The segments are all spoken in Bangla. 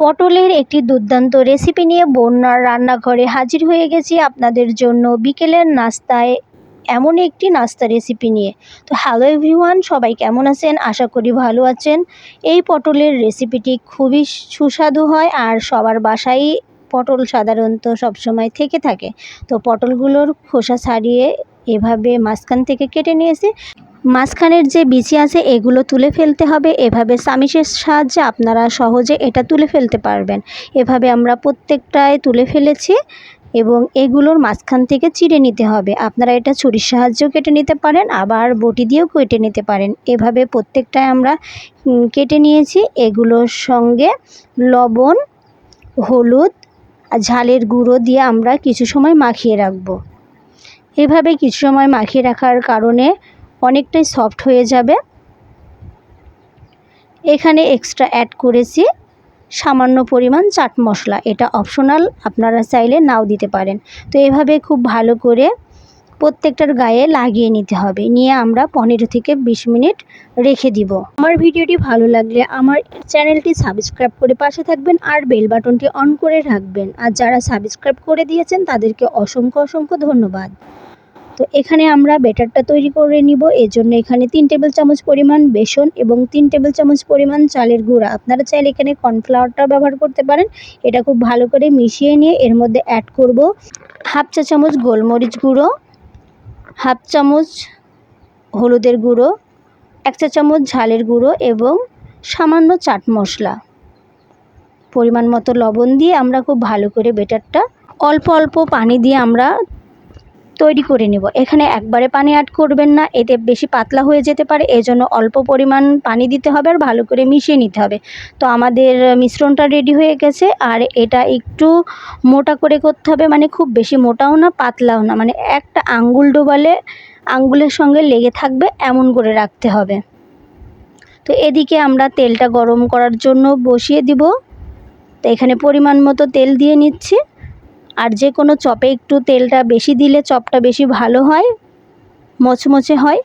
পটলের একটি দুর্দান্ত রেসিপি নিয়ে বন্যার রান্নাঘরে হাজির হয়ে গেছি আপনাদের জন্য বিকেলের নাস্তায় এমন একটি নাস্তা রেসিপি নিয়ে। তো হ্যালো এভরিওয়ান, সবাই কেমন আছেন? আশা করি ভালো আছেন। এই পটলের রেসিপিটি খুবই সুস্বাদু হয় আর সবার বাসায় পটল সাধারণত সবসময় থেকে থাকে। তো পটলগুলোর খোসা ছাড়িয়ে এভাবে মাঝখান থেকে কেটে নিয়েছি। মাঝখানের যে বিচি আছে এগুলো তুলে ফেলতে হবে। এভাবে চামিচের সাহায্যে আপনারা সহজে এটা তুলে ফেলতে পারবেন। এভাবে আমরা প্রত্যেকটাই তুলে ফেলেছি এবং এগুলোর মাঝখান থেকে চিড়ে নিতে হবে। আপনারা এটা ছুরির সাহায্যেও কেটে নিতে পারেন, আবার বটি দিয়েও কেটে নিতে পারেন। এভাবে প্রত্যেকটাই আমরা কেটে নিয়েছি। এগুলোর সঙ্গে লবণ, হলুদ আর ঝালের গুঁড়ো দিয়ে আমরা কিছু সময় মাখিয়ে রাখবো। এভাবে কিছু সময় মাখিয়ে রাখার কারণে অনেকটাই সফট হয়ে যাবে। এখানে এক্সট্রা অ্যাড করেছি সামান্য পরিমাণ চাট মশলা, এটা অপশনাল, আপনারা চাইলে নাও দিতে পারেন। তো এভাবে খুব ভালো করে প্রত্যেকটার গায়ে লাগিয়ে নিতে হবে। নিয়ে আমরা 15 থেকে 20 মিনিট রেখে দিব। আমার ভিডিওটি ভালো লাগলে আমার চ্যানেলটি সাবস্ক্রাইব করে পাশে থাকবেন আর বেল বাটনটি অন করে রাখবেন। আর যারা সাবস্ক্রাইব করে দিয়েছেন তাদেরকে অসংখ্য ধন্যবাদ। তো এখানে আমরা ব্যাটারটা তৈরি করে নিব। এর জন্য এখানে 3 টেবিল চামচ পরিমাণ বেসন এবং 3 টেবিল চামচ পরিমাণ চালের গুঁড়া, আপনারা চাইলে এখানে কর্নফ্লাওয়ারটা ব্যবহার করতে পারেন। এটা খুব ভালো করে মিশিয়ে নিয়ে এর মধ্যে অ্যাড করব হাফ চা চামচ গোলমরিচ গুঁড়ো, হাফ চামচ হলুদের গুঁড়ো, 1 চা চামচ ঝালের গুঁড়ো এবং সামান্য চাট মশলা, পরিমাণ মতো লবণ দিয়ে আমরা খুব ভালো করে ব্যাটারটা অল্প অল্প পানি দিয়ে আমরা তৈরি করে নেব। এখানে একবারে পানি অ্যাড করবেন না, এতে বেশি পাতলা হয়ে যেতে পারে। এজন্য অল্প পরিমাণ পানি দিতে হবে আর ভালো করে মিশিয়ে নিতে হবে। তো আমাদের মিশ্রণটা রেডি হয়ে গেছে। আর এটা একটু মোটা করে করতে হবে, মানে খুব বেশি মোটাও না পাতলাও না, মানে একটা আঙ্গুল ডোবালে আঙ্গুলের সঙ্গে লেগে থাকবে এমন করে রাখতে হবে। তো এদিকে আমরা তেলটা গরম করার জন্য বসিয়ে দিব। তো এখানে পরিমাণ মতো তেল দিয়ে নিচ্ছি। আর যে কোনো চপে একটু তেলটা বেশি দিলে চপটা বেশি ভালো হয়, মচমচে হয়।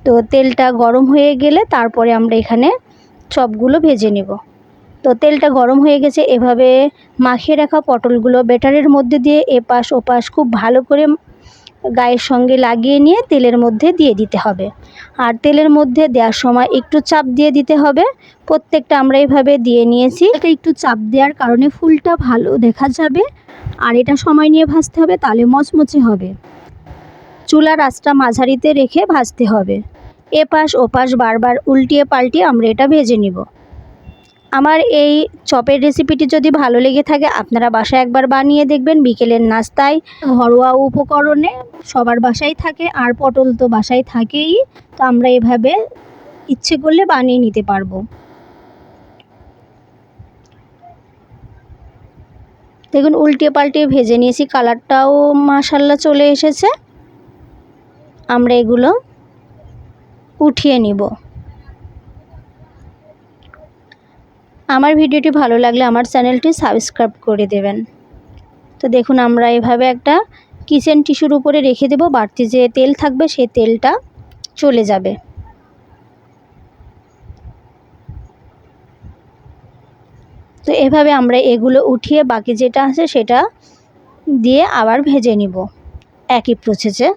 তো তেলটা গরম হয়ে গেলে তারপরে আমরা এখানে চপগুলো ভেজে নেব। তো তেলটা গরম হয়ে গেছে। এভাবে মাখিয়ে রাখা পটলগুলো ব্যাটারের মধ্যে দিয়ে এপাশ ওপাশ খুব ভালো করে গায়ের সঙ্গে লাগিয়ে নিয়ে তেলের মধ্যে দিয়ে দিতে হবে। আর তেলের মধ্যে দেওয়ার সময় একটু চাপ দিয়ে দিতে হবে। প্রত্যেকটা আমরা এইভাবে দিয়ে নিয়েছি। এটা একটু চাপ দেওয়ার কারণে ফুলটা ভালো দেখা যাবে আর এটা সময় নিয়ে ভাজতে হবে, তাহলে মচমচে হবে। চুলার আঁচটা মাঝারিতে রেখে ভাজতে হবে। এপাশ ওপাশ বারবার উল্টিয়ে পাল্টিয়ে আমরা এটা ভেজে নিব। আমার এই চপের রেসিপিটি যদি ভালো লেগে থাকে আপনারা বাসায় একবার বানিয়ে দেখবেন। বিকেলের নাস্তায় ঘরোয়া উপকরণে সবার বাসায় থাকে আর পটল তো বাসায় থাকেই। তো আমরা এভাবে ইচ্ছে করলে বানিয়ে নিতে পারবো। দেখুন উল্টিয়ে পাল্টিয়ে ভেজে নিয়েছি, কালারটাও মাশাআল্লাহ চলে এসেছে। আমরা এগুলো উঠিয়ে নিব। আমার ভিডিওটি ভালো লাগলে আমার চ্যানেলটি সাবস্ক্রাইব করে দেবেন। তো দেখুন আমরা এভাবে একটা কিচেন টিস্যুর উপরে রেখে দেব, বাড়তি যে তেল থাকবে সেই তেলটা চলে যাবে। তো এভাবে আমরা এগুলো উঠিয়ে বাকি যেটা আছে সেটা দিয়ে আবার ভেজে নিব একই প্রসেসে।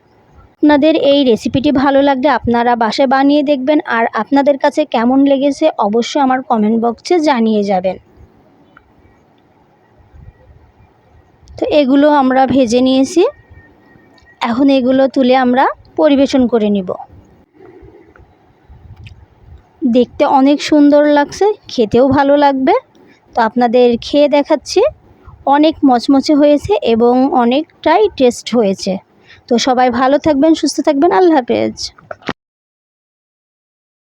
আপনাদের এই রেসিপিটি ভালো লাগলে আপনারা বাসায় বানিয়ে দেখবেন আর আপনাদের কাছে কেমন লেগেছে অবশ্যই আমার কমেন্ট বক্সে জানিয়ে যাবেন। তো এগুলো আমরা ভেজে নিয়েছি, এখন এগুলো তুলে আমরা পরিবেশন করে নিব। দেখতে অনেক সুন্দর লাগছে, খেতেও ভালো লাগবে। তো আপনাদের খেয়ে দেখাচ্ছি, অনেক মচমচে হয়েছে এবং অনেকটাই টেস্ট হয়েছে। তো সবাই ভালো থাকবেন, সুস্থ থাকবেন। আল্লাহ হাফেজ।